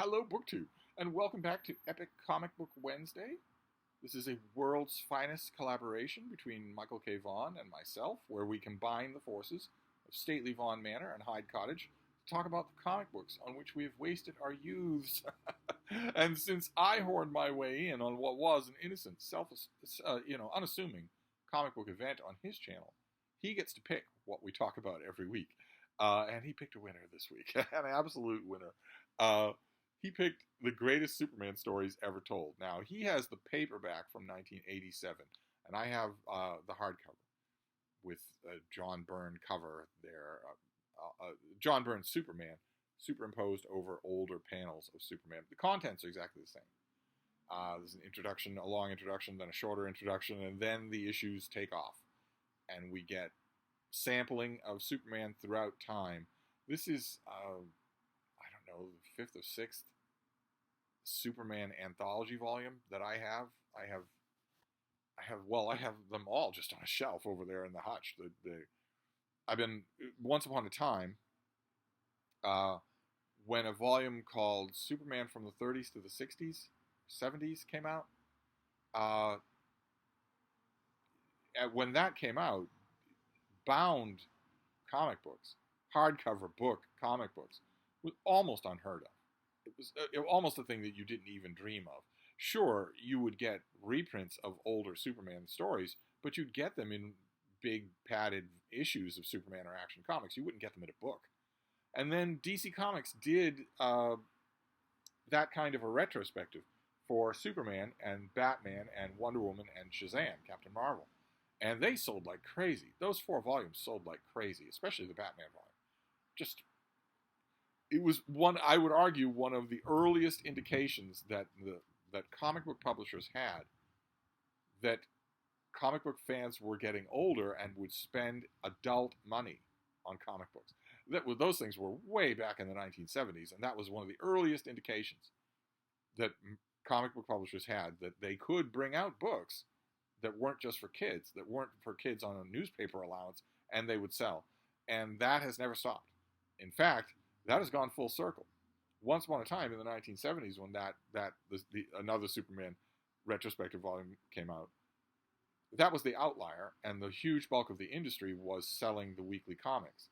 Hello, BookTube, and welcome back to Epic Comic Book Wednesday. This is a world's finest collaboration between Michael K. Vaughan and myself, where we combine the forces of stately Vaughan Manor and Hyde Cottage to talk about the comic books on which we have wasted our youths. And since I horned my way in on what was an innocent, unassuming comic book event on his channel, he gets to pick what we talk about every week. And he picked a winner this week, an absolute winner. He picked the greatest Superman stories ever told. Now, he has the paperback from 1987, and I have the hardcover with a John Byrne cover there. John Byrne Superman superimposed over older panels of Superman. The contents are exactly the same. There's an introduction, a long introduction, then a shorter introduction, and then the issues take off. And we get sampling of Superman throughout time. This is, I don't know, the fifth or sixth Superman anthology volume that I have. I have them all just on a shelf over there in the hutch. I've been, once upon a time, when a volume called Superman from the 30s to the 60s, 70s came out, when that came out, bound comic books, hardcover book comic books, was almost unheard of. It was almost a thing that you didn't even dream of. Sure, you would get reprints of older Superman stories, but you'd get them in big padded issues of Superman or Action Comics. You wouldn't get them in a book. And then DC Comics did that kind of a retrospective for Superman and Batman and Wonder Woman and Shazam, Captain Marvel. And they sold like crazy. Those 4 volumes sold like crazy, especially the Batman volume. It was I would argue, one of the earliest indications that comic book publishers had that comic book fans were getting older and would spend adult money on comic books. Those things were way back in the 1970s, and that was one of the earliest indications that comic book publishers had that they could bring out books that weren't just for kids, that weren't for kids on a newspaper allowance, and they would sell. And that has never stopped. In fact, that has gone full circle. Once upon a time in the 1970s, when another Superman retrospective volume came out, that was the outlier, and the huge bulk of the industry was selling the weekly comics.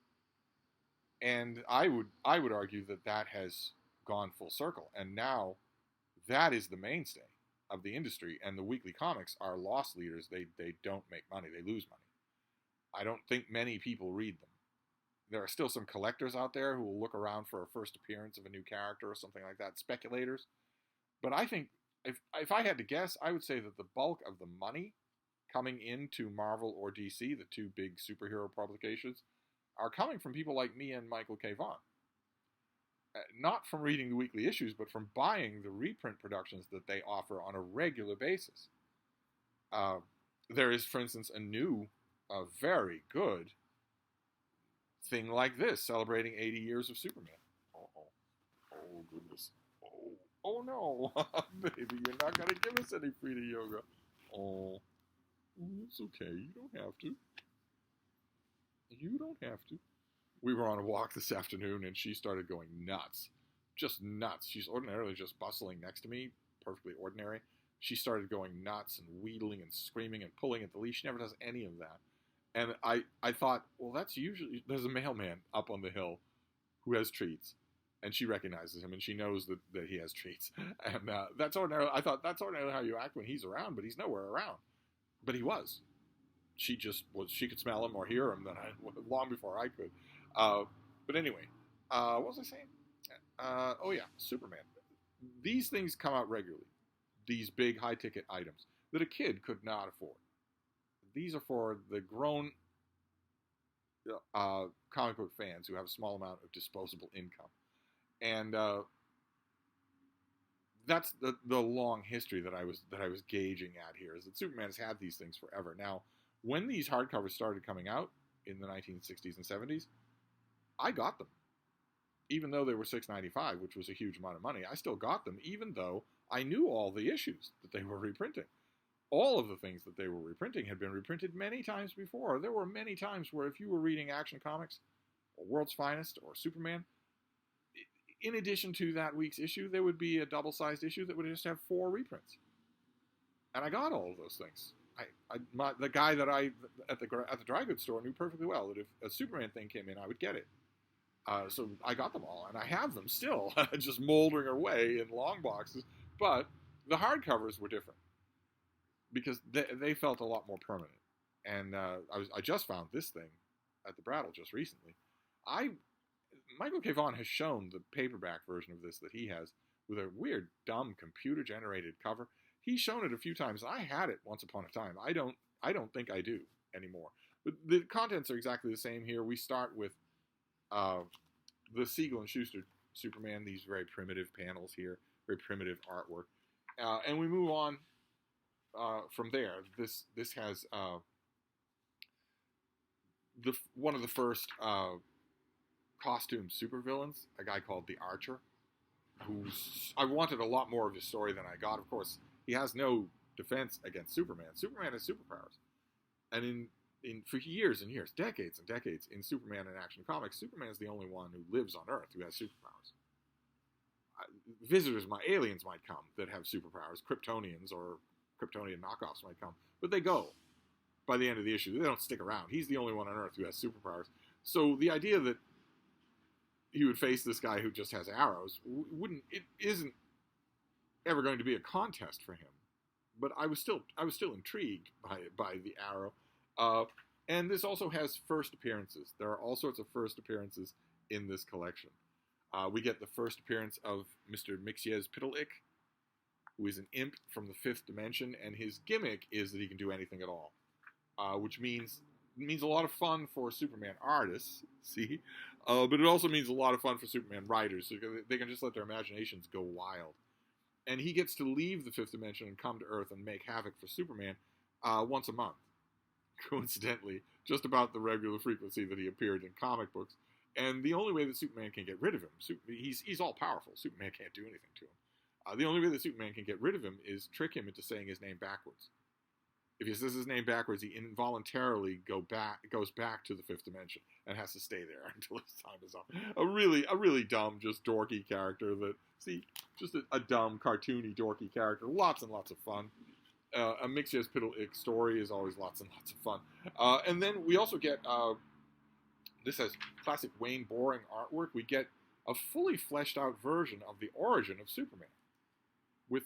And I would argue that has gone full circle, and now that is the mainstay of the industry, and the weekly comics are loss leaders. They don't make money. They lose money. I don't think many people read them. There are still some collectors out there who will look around for a first appearance of a new character or something like that, speculators. But I think, if I had to guess, I would say that the bulk of the money coming into Marvel or DC, the 2 big superhero publications, are coming from people like me and Michael K. Vaughan. Not from reading the weekly issues, but from buying the reprint productions that they offer on a regular basis. There is, for instance, a very good thing like this, celebrating 80 years of Superman. Oh goodness. Oh no, baby, you're not going to give us any free yoga. Oh, it's okay, you don't have to. You don't have to. We were on a walk this afternoon, and she started going nuts. Just nuts. She's ordinarily just bustling next to me, perfectly ordinary. She started going nuts and wheedling and screaming and pulling at the leash. She never does any of that. And I thought, well, that's usually, there's a mailman up on the hill who has treats. And she recognizes him, and she knows that he has treats. And I thought, that's ordinarily how you act when he's around, but he's nowhere around. But he was. She could smell him or hear him long before I could. But anyway, what was I saying? Superman. These things come out regularly. These big high-ticket items that a kid could not afford. These are for the grown comic book fans who have a small amount of disposable income. And that's the long history that I was gauging at here, is that Superman has had these things forever. Now, when these hardcovers started coming out in the 1960s and 70s, I got them. Even though they were $6.95, which was a huge amount of money, I still got them, even though I knew all the issues that they were reprinting. All of the things that they were reprinting had been reprinted many times before. There were many times where if you were reading Action Comics, or World's Finest, or Superman, in addition to that week's issue, there would be a double-sized issue that would just have 4 reprints. And I got all of those things. The guy that I at the dry goods store knew perfectly well that if a Superman thing came in, I would get it. So I got them all, and I have them still, just moldering away in long boxes. But the hardcovers were different because they felt a lot more permanent. And I just found this thing at the Brattle just recently. Michael K. Vaughan has shown the paperback version of this that he has with a weird, dumb, computer-generated cover. He's shown it a few times. I had it once upon a time. I don't think I do anymore. But the contents are exactly the same here. We start with the Siegel and Schuster Superman, these very primitive panels here, very primitive artwork. And we move on from there. This has one of the first costume supervillains, a guy called the Archer, I wanted a lot more of his story than I got. Of course, he has no defense against Superman. Superman has superpowers. And for years and years, decades and decades, in Superman and Action Comics, Superman's the only one who lives on Earth who has superpowers. Aliens might come that have superpowers. Kryptonians or Kryptonian knockoffs might come. But they go by the end of the issue. They don't stick around. He's the only one on Earth who has superpowers. So the idea that he would face this guy who just has arrows isn't ever going to be a contest for him. But I was still intrigued by the arrow. And this also has first appearances. There are all sorts of first appearances in this collection. We get the first appearance of Mr. Mixiez Pittleick, who is an imp from the 5th dimension, and his gimmick is that he can do anything at all, which means a lot of fun for Superman artists, but it also means a lot of fun for Superman writers. So they can just let their imaginations go wild. And he gets to leave the 5th dimension and come to Earth and make havoc for Superman once a month, coincidentally, just about the regular frequency that he appeared in comic books. And the only way that Superman can get rid of him, he's all-powerful. Superman can't do anything to him. The only way that Superman can get rid of him is trick him into saying his name backwards. If he says his name backwards, he involuntarily goes back to the 5th dimension and has to stay there until his time is up. A really dumb, just dorky character just a dumb, cartoony, dorky character. Lots and lots of fun. A Mixiez Pittleick story is always lots and lots of fun. And then we also get, this has classic Wayne Boring artwork. We get a fully fleshed out version of the origin of Superman with,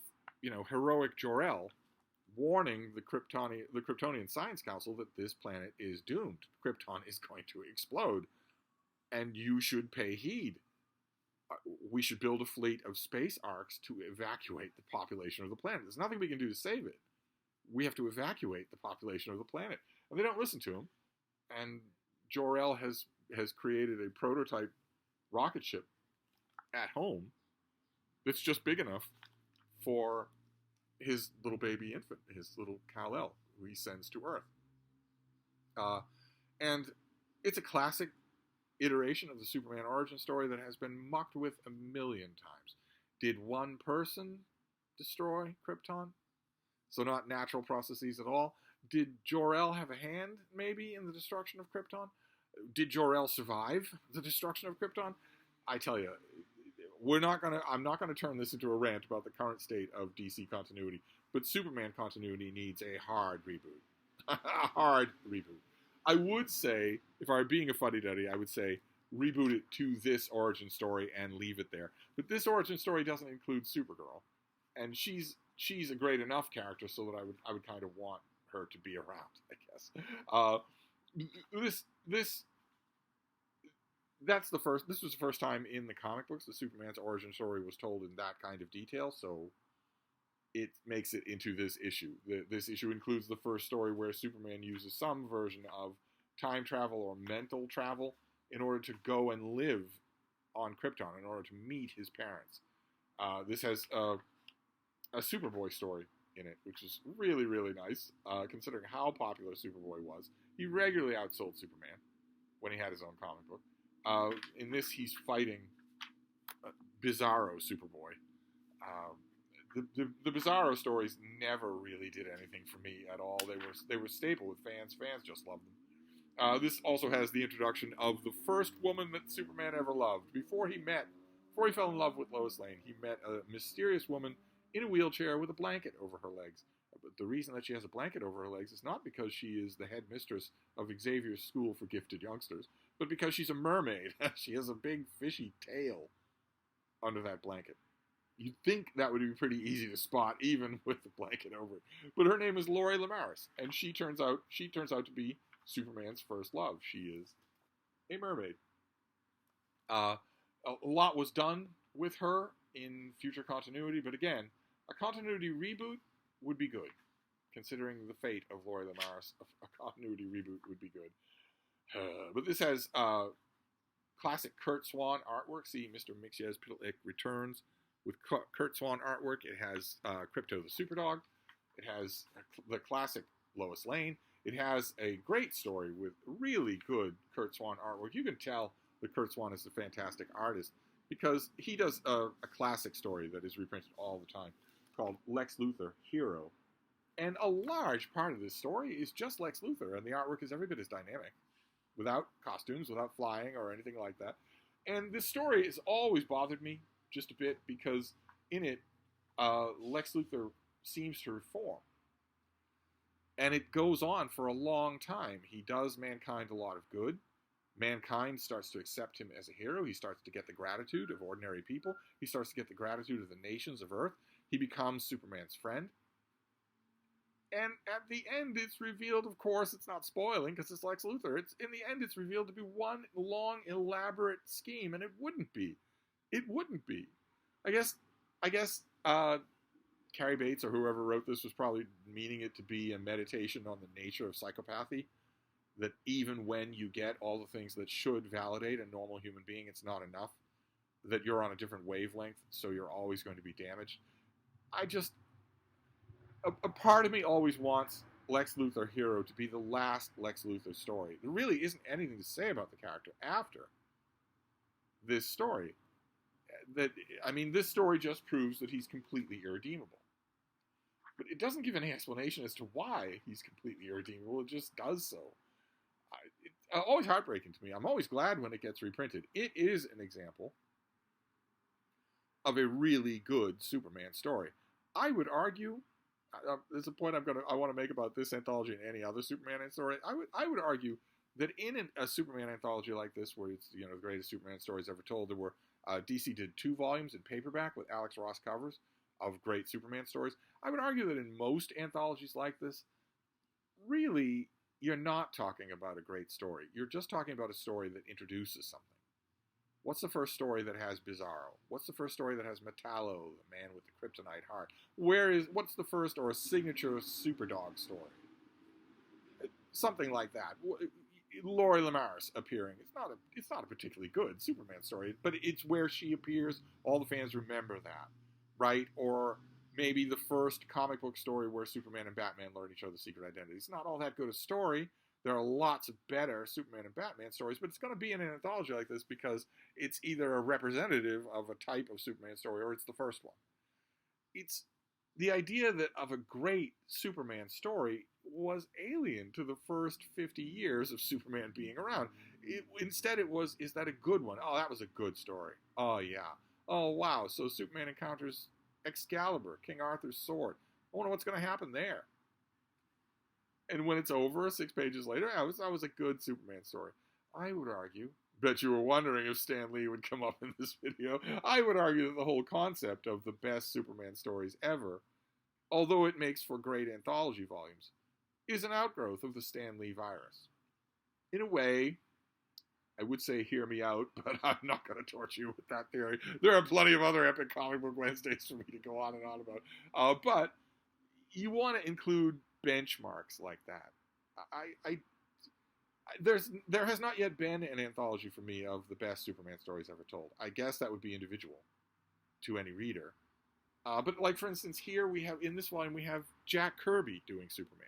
heroic Jor-El warning the Kryptonian Science Council that this planet is doomed. Krypton is going to explode, and you should pay heed. We should build a fleet of space arcs to evacuate the population of the planet. There's nothing we can do to save it. We have to evacuate the population of the planet. And they don't listen to him. And Jor-El has created a prototype rocket ship at home that's just big enough for his little baby infant, his little Kal-El, who he sends to Earth. And it's a classic iteration of the Superman origin story that has been mucked with a million times. Did one person destroy Krypton? So not natural processes at all. Did Jor-El have a hand, maybe, in the destruction of Krypton? Did Jor-El survive the destruction of Krypton? I tell you, I'm not gonna turn this into a rant about the current state of DC continuity, but Superman continuity needs a hard reboot. A hard reboot. I would say, if I were being a fuddy-duddy, I would say reboot it to this origin story and leave it there. But this origin story doesn't include Supergirl, and she's a great enough character so that I would kind of want her to be around, I guess. This was the first time in the comic books that Superman's origin story was told in that kind of detail, so it makes it into this issue. This issue includes the first story where Superman uses some version of time travel or mental travel in order to go and live on Krypton, in order to meet his parents. This has a Superboy story in it, which is really, really nice, considering how popular Superboy was. He regularly outsold Superman when he had his own comic book. In this, he's fighting Bizarro Superboy. The Bizarro stories never really did anything for me at all. They were staple with fans. Fans just loved them. This also has the introduction of the first woman that Superman ever loved. Before he met Before he fell in love with Lois Lane, he met a mysterious woman in a wheelchair with a blanket over her legs. But the reason that she has a blanket over her legs is not because she is the headmistress of Xavier's School for Gifted Youngsters, but because she's a mermaid. She has a big fishy tail under that blanket. You'd think that would be pretty easy to spot, even with the blanket over it. But her name is Lori Lemaris, and she turns out to be Superman's first love. She is a mermaid. A lot was done with her in future continuity, but again, a continuity reboot would be good. Considering the fate of Lori Lemaris, a continuity reboot would be good. But this has classic Kurt Swan artwork. See, Mr. Mxyzptlk returns with Kurt Swan artwork. It has Krypto the Superdog. It has the classic Lois Lane. It has a great story with really good Kurt Swan artwork. You can tell that Kurt Swan is a fantastic artist because he does a classic story that is reprinted all the time called Lex Luthor Hero. And a large part of this story is just Lex Luthor, and the artwork is every bit as dynamic, without costumes, without flying or anything like that. And this story has always bothered me just a bit because in it, Lex Luthor seems to reform. And it goes on for a long time. He does mankind a lot of good. Mankind starts to accept him as a hero. He starts to get the gratitude of ordinary people. He starts to get the gratitude of the nations of Earth. He becomes Superman's friend. And at the end, it's revealed, of course, it's not spoiling because it's Lex Luthor. In the end, it's revealed to be one long, elaborate scheme, and it wouldn't be. It wouldn't be. I guess Carrie Bates or whoever wrote this was probably meaning it to be a meditation on the nature of psychopathy. That even when you get all the things that should validate a normal human being, it's not enough. That you're on a different wavelength, so you're always going to be damaged. A part of me always wants Lex Luthor Hero to be the last Lex Luthor story. There really isn't anything to say about the character after this story. This story just proves that he's completely irredeemable. But it doesn't give any explanation as to why he's completely irredeemable. It just does so. It's always heartbreaking to me. I'm always glad when it gets reprinted. It is an example of a really good Superman story. I would argue, there's a point I want to make about this anthology and any other Superman story. I would argue that in a Superman anthology like this, where it's the greatest Superman stories ever told, there were DC did 2 volumes in paperback with Alex Ross covers of great Superman stories. I would argue that in most anthologies like this, really, you're not talking about a great story. You're just talking about a story that introduces something. What's the first story that has Bizarro? What's the first story that has Metallo, the man with the kryptonite heart? What's the first or a signature Superdog story? Something like that. Lori Lemaris appearing. It's not a particularly good Superman story, but it's where she appears. All the fans remember that, right? Or maybe the first comic book story where Superman and Batman learn each other's secret identity. It's not all that good a story. There are lots of better Superman and Batman stories, but it's going to be in an anthology like this because it's either a representative of a type of Superman story or it's the first one. It's the idea that of a great Superman story was alien to the first 50 years of Superman being around. Instead it was, is that a good one? Oh, that was a good story. Oh, yeah. Oh, wow. So Superman encounters Excalibur, King Arthur's sword. I wonder what's going to happen there. And when it's over, 6 pages later, that was a good Superman story. I would argue, bet you were wondering if Stan Lee would come up in this video, I would argue that the whole concept of the best Superman stories ever, although it makes for great anthology volumes, is an outgrowth of the Stan Lee virus. In a way, I would say hear me out, but I'm not going to torture you with that theory. There are plenty of other epic comic book Wednesdays for me to go on and on about. But you want to include benchmarks like that. There has not yet been an anthology for me of the best Superman stories ever told. I guess that would be individual to any reader. But like, for instance, here we have, in this volume, we have Jack Kirby doing Superman.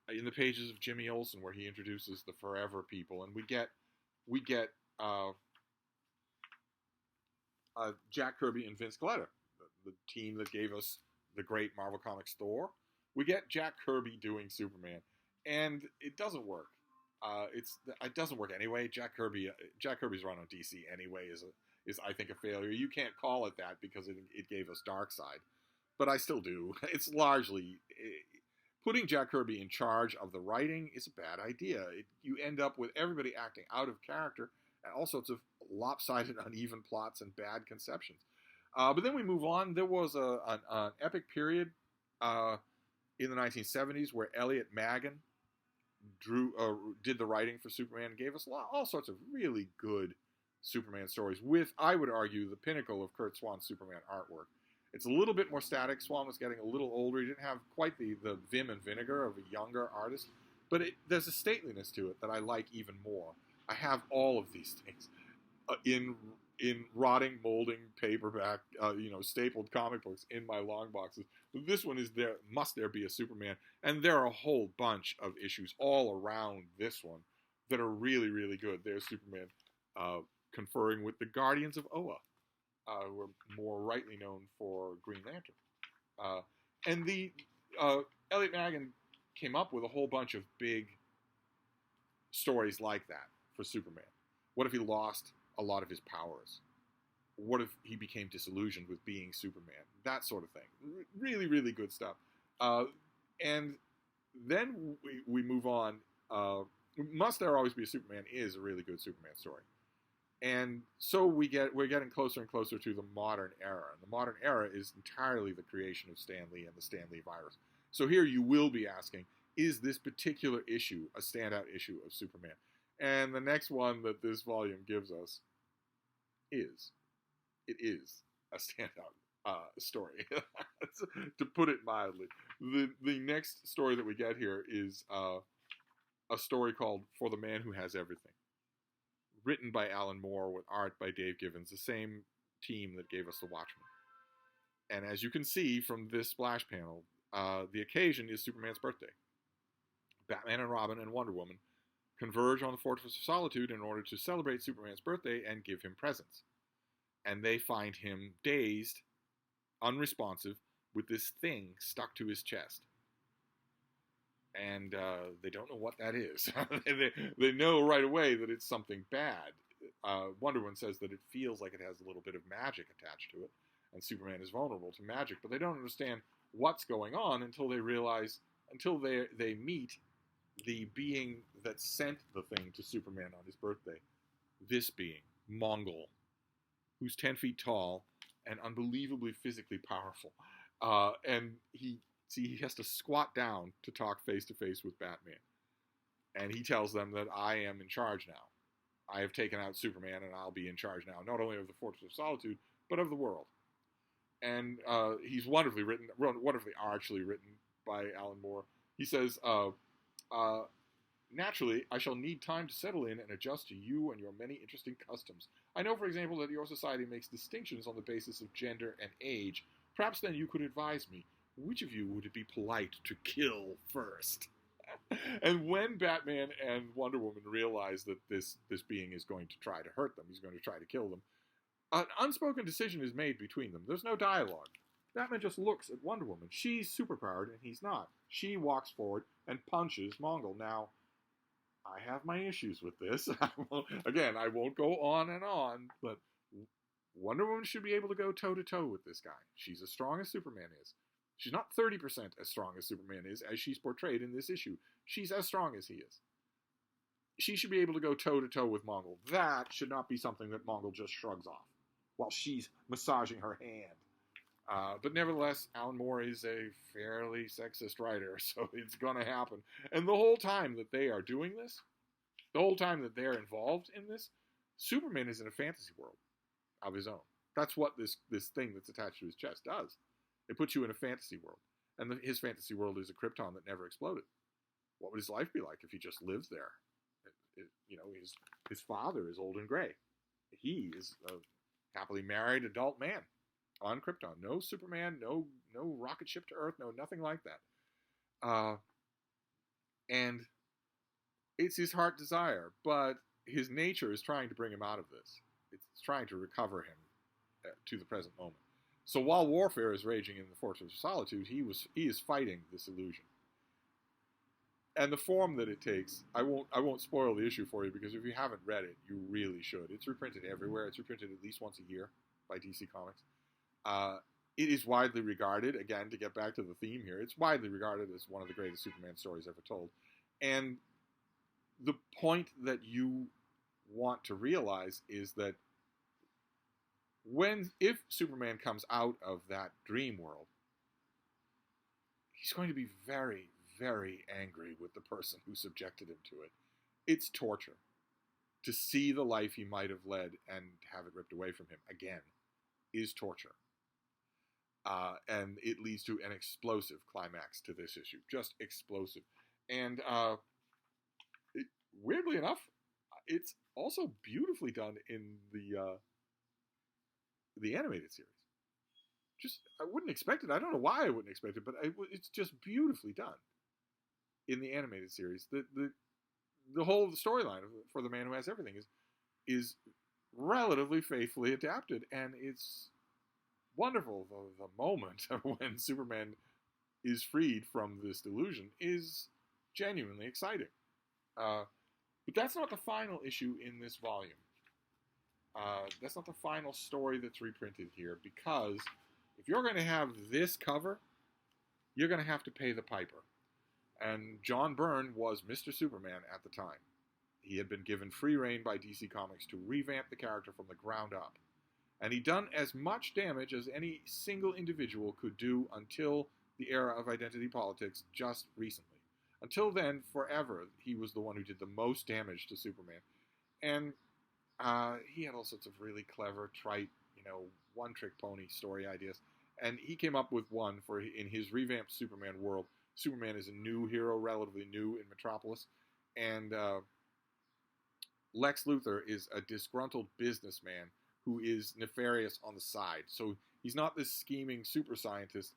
In the pages of Jimmy Olsen, where he introduces the Forever People, and we get Jack Kirby and Vince Gilletta, the team that gave us the great Marvel Comics Thor. We get Jack Kirby doing Superman, and it doesn't work. It doesn't work anyway. Jack Kirby's run on DC anyway is, I think, a failure. You can't call it that because it gave us Darkseid, but I still do. It's largely putting Jack Kirby in charge of the writing is a bad idea. You end up with everybody acting out of character and all sorts of lopsided, uneven plots and bad conceptions. But then we move on. There was an epic period in the 1970s where Elliot Maggin did the writing for Superman and gave us all sorts of really good Superman stories with, I would argue, the pinnacle of Curt Swan's Superman artwork. It's a little bit more static. Swan was getting a little older. He didn't have quite the vim and vinegar of a younger artist, but there's a stateliness to it that I like even more. I have all of these things in rotting, molding paperback, stapled comic books in my long boxes. This one is there. Must there be a Superman? And there are a whole bunch of issues all around this one that are really, really good. There's Superman conferring with the Guardians of Oa, who are more rightly known for Green Lantern. And the Elliot Maggin came up with a whole bunch of big stories like that for Superman. What if he lost a lot of his powers? What if he became disillusioned with being Superman? That sort of thing. Really, really good stuff. And then we move on. Must There Always Be a Superman is a really good Superman story. And so we're getting closer and closer to the modern era. And the modern era is entirely the creation of Stan Lee and the Stan Lee virus. So here you will be asking, is this particular issue a standout issue of Superman? And the next one that this volume gives us is a standout story, to put it mildly. The next story that we get here is a story called For the Man Who Has Everything, written by Alan Moore with art by Dave Gibbons, the same team that gave us The Watchmen. And as you can see from this splash panel, the occasion is Superman's birthday. Batman and Robin and Wonder Woman converge on the Fortress of Solitude in order to celebrate Superman's birthday and give him presents. And they find him dazed, unresponsive, with this thing stuck to his chest. And they don't know what that is. they know right away that it's something bad. Wonder Woman says that it feels like it has a little bit of magic attached to it, and Superman is vulnerable to magic, but they don't understand what's going on until they meet the being that sent the thing to Superman on his birthday. This being, Mongol, who's 10 feet tall and unbelievably physically powerful. And he has to squat down to talk face-to-face with Batman. And he tells them that I am in charge now. I have taken out Superman, and I'll be in charge now, not only of the Fortress of Solitude, but of the world. And he's wonderfully archly written by Alan Moore. He says, naturally, I shall need time to settle in and adjust to you and your many interesting customs. I know, for example, that your society makes distinctions on the basis of gender and age. Perhaps then you could advise me. Which of you would it be polite to kill first? And when Batman and Wonder Woman realize that this being is going to try to hurt them, he's going to try to kill them, an unspoken decision is made between them. There's no dialogue. Batman just looks at Wonder Woman. She's superpowered and he's not. She walks forward and punches Mongol. Now, I have my issues with this. Again, I won't go on and on, but Wonder Woman should be able to go toe-to-toe with this guy. She's as strong as Superman is. She's not 30% as strong as Superman is, as she's portrayed in this issue. She's as strong as he is. She should be able to go toe-to-toe with Mongol. That should not be something that Mongol just shrugs off while she's massaging her hand. But nevertheless, Alan Moore is a fairly sexist writer, so it's going to happen. And the whole time that they are doing this, the whole time that they're involved in this, Superman is in a fantasy world of his own. That's what this thing that's attached to his chest does. It puts you in a fantasy world. And his fantasy world is a Krypton that never exploded. What would his life be like if he just lives there? His father is old and gray. He is a happily married adult man on Krypton. No Superman, no rocket ship to Earth, no nothing like that. And it's his heart desire, but his nature is trying to bring him out of this. It's trying to recover him to the present moment. So while warfare is raging in the Fortress of Solitude, he is fighting this illusion. And the form that it takes, I won't spoil the issue for you, because if you haven't read it, you really should. It's reprinted everywhere. It's reprinted at least once a year by DC Comics. It is widely regarded, again, to get back to the theme here, it's widely regarded as one of the greatest Superman stories ever told. And the point that you want to realize is that if Superman comes out of that dream world, he's going to be very, very angry with the person who subjected him to it. It's torture. To see the life he might have led and have it ripped away from him again is torture. And it leads to an explosive climax to this issue. Just explosive. And weirdly enough, it's also beautifully done in the animated series. Just, I wouldn't expect it. I don't know why I wouldn't expect it, but it's just beautifully done in the animated series. The whole storyline for the Man Who Has Everything is relatively faithfully adapted, and it's wonderful. The moment when Superman is freed from this delusion is genuinely exciting. But that's not the final issue in this volume. That's not the final story that's reprinted here, because if you're going to have this cover, you're going to have to pay the piper. And John Byrne was Mr. Superman at the time. He had been given free rein by DC Comics to revamp the character from the ground up. And he'd done as much damage as any single individual could do until the era of identity politics just recently. Until then, forever, he was the one who did the most damage to Superman. And he had all sorts of really clever, trite, one-trick pony story ideas. And he came up with one for, in his revamped Superman world. Superman is a new hero, relatively new in Metropolis. And Lex Luthor is a disgruntled businessman who is nefarious on the side. So he's not this scheming super scientist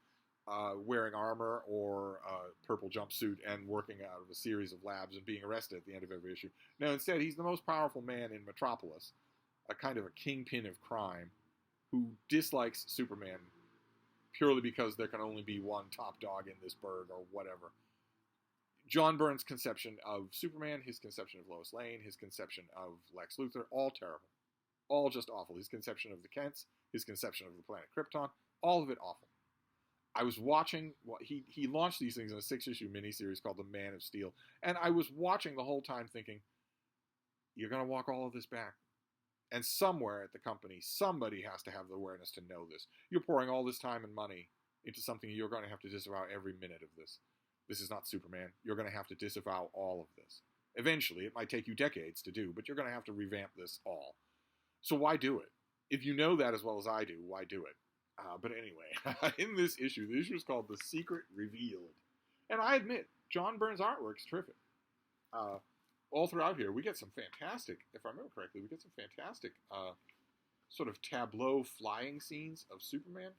wearing armor or a purple jumpsuit and working out of a series of labs and being arrested at the end of every issue. No, instead, he's the most powerful man in Metropolis, a kind of a kingpin of crime who dislikes Superman purely because there can only be one top dog in this burg or whatever. John Byrne's conception of Superman, his conception of Lois Lane, his conception of Lex Luthor, all terrible. All just awful. His conception of the Kents, his conception of the planet Krypton, all of it awful. I was watching, he launched these things in a 6-issue miniseries called The Man of Steel, and I was watching the whole time thinking, you're going to walk all of this back. And somewhere at the company, somebody has to have the awareness to know this. You're pouring all this time and money into something you're going to have to disavow every minute of this. This is not Superman. You're going to have to disavow all of this. Eventually, it might take you decades to do, but you're going to have to revamp this all. So why do it? If you know that as well as I do, why do it? But anyway, in this issue, the issue is called The Secret Revealed. And I admit, John Byrne's artwork is terrific. All throughout here, we get some fantastic, if I remember correctly, we get some fantastic sort of tableau flying scenes of Superman.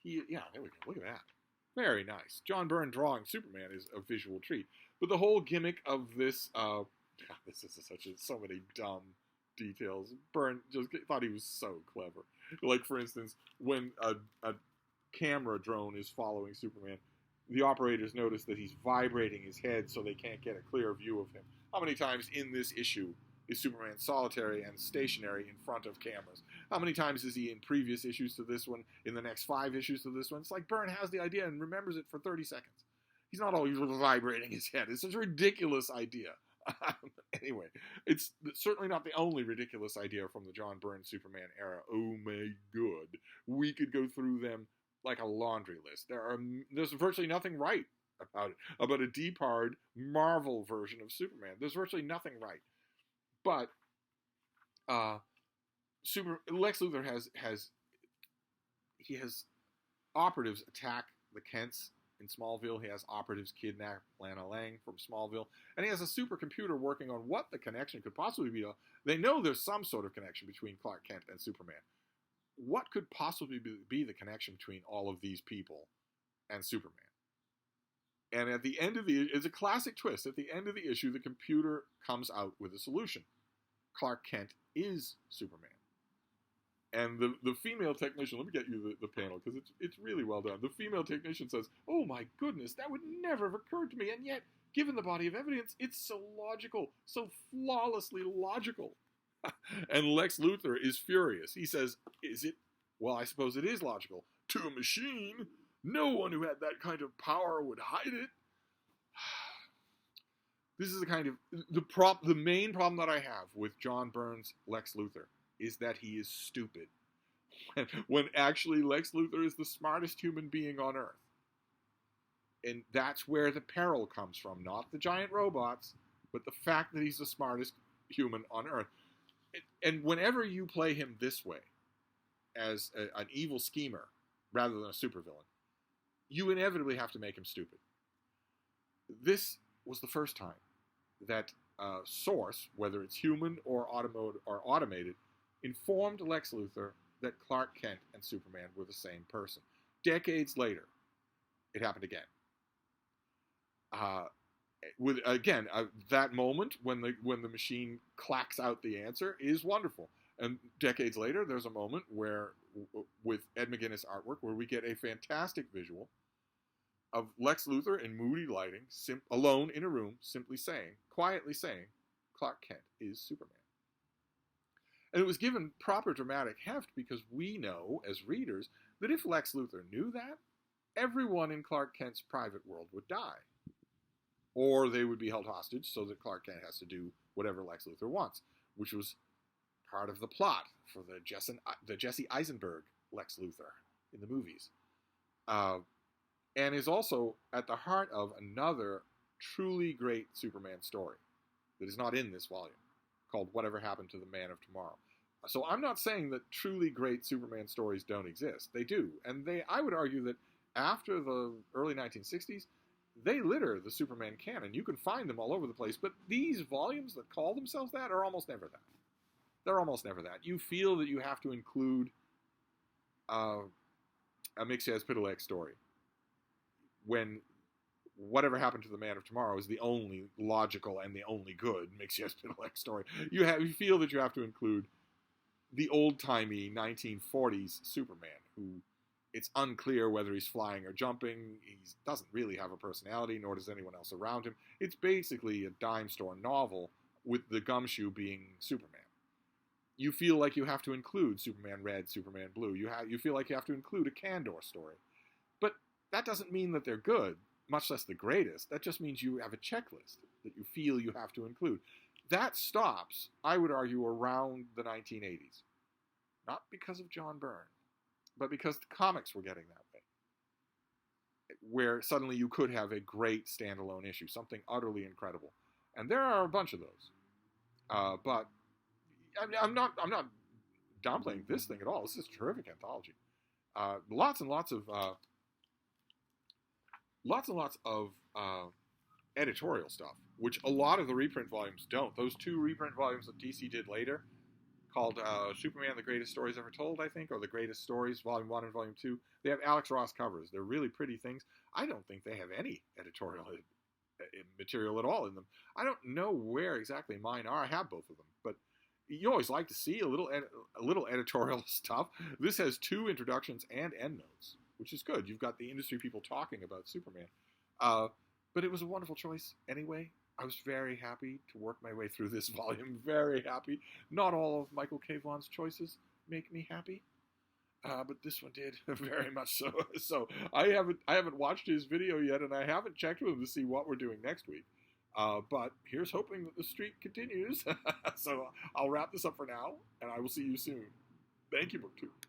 Yeah, there we go. Look at that. Very nice. John Byrne drawing Superman is a visual treat. But the whole gimmick of this, this is so many dumb details. Byrne just thought he was so clever. Like, for instance, when a camera drone is following Superman, the operators notice that he's vibrating his head so they can't get a clear view of him. How many times in this issue is Superman solitary and stationary in front of cameras? How many times is he in previous issues to this one, in the next 5 issues to this one? It's like Byrne has the idea and remembers it for 30 seconds. He's not always vibrating his head. It's such a ridiculous idea. Anyway, it's certainly not the only ridiculous idea from the John Byrne Superman era. Oh my god. We could go through them like a laundry list. There's virtually nothing right about it. About a deep, hard Marvel version of Superman. There's virtually nothing right. But Lex Luthor has operatives attack the Kents in Smallville. He has operatives kidnap Lana Lang from Smallville. And he has a supercomputer working on what the connection could possibly be. They know there's some sort of connection between Clark Kent and Superman. What could possibly be the connection between all of these people and Superman? And at the end of it's a classic twist. At the end of the issue, the computer comes out with a solution. Clark Kent is Superman. And the female technician, let me get you the panel, because it's really well done. The female technician says, oh my goodness, that would never have occurred to me, and yet given the body of evidence, it's so logical, so flawlessly logical. And Lex Luthor is furious. He says, is it? Well, I suppose it is logical. To a machine, no one who had that kind of power would hide it. This is the kind of the main problem that I have with John Byrne's Lex Luthor is that he is stupid. When actually Lex Luthor is the smartest human being on Earth. And that's where the peril comes from, not the giant robots, but the fact that he's the smartest human on Earth. And whenever you play him this way, as an evil schemer rather than a supervillain, you inevitably have to make him stupid. This was the first time that source, whether it's human or automated, informed Lex Luthor that Clark Kent and Superman were the same person. Decades later, it happened again. That moment when the machine clacks out the answer is wonderful. And decades later, there's a moment where, with Ed McGuinness artwork, where we get a fantastic visual of Lex Luthor in moody lighting, alone in a room, quietly saying, Clark Kent is Superman. And it was given proper dramatic heft because we know, as readers, that if Lex Luthor knew that, everyone in Clark Kent's private world would die. Or they would be held hostage so that Clark Kent has to do whatever Lex Luthor wants, which was part of the plot for the Jesse Eisenberg Lex Luthor in the movies. And is also at the heart of another truly great Superman story that is not in this volume, called Whatever Happened to the Man of Tomorrow. So I'm not saying that truly great Superman stories don't exist. They do. And I would argue that after the early 1960s, they litter the Superman canon. You can find them all over the place. But these volumes that call themselves that are almost never that. They're almost never that. You feel that you have to include a Mixes-Pitulek story when Whatever Happened to the Man of Tomorrow is the only logical and the only good Mixes-Pitulek story. You feel that you have to include the old-timey 1940s Superman, who it's unclear whether he's flying or jumping. He doesn't really have a personality, nor does anyone else around him. It's basically a dime store novel with the gumshoe being Superman. You feel like you have to include Superman Red, Superman Blue. You feel like you have to include a Kandor story. But that doesn't mean that they're good, much less the greatest. That just means you have a checklist that you feel you have to include. That stops, I would argue, around the 1980s. Not because of John Byrne, but because the comics were getting that way. Where suddenly you could have a great standalone issue, something utterly incredible. And there are a bunch of those. But I'm not downplaying this thing at all. This is a terrific anthology. Lots and lots of editorial stuff, which a lot of the reprint volumes don't. Those two reprint volumes that DC did later, called Superman: The Greatest Stories Ever Told, I think, or The Greatest Stories, Volume 1 and Volume 2, they have Alex Ross covers. They're really pretty things. I don't think they have any editorial material at all in them. I don't know where exactly mine are. I have both of them, but you always like to see a little editorial stuff. This has 2 introductions and endnotes, which is good. You've got the industry people talking about Superman. But it was a wonderful choice anyway. I was very happy to work my way through this volume. Very happy. Not all of Michael K. Vaughan's choices make me happy, but this one did very much so. So I haven't watched his video yet, and I haven't checked with him to see what we're doing next week. But here's hoping that the streak continues. So I'll wrap this up for now, and I will see you soon. Thank you, BookTube.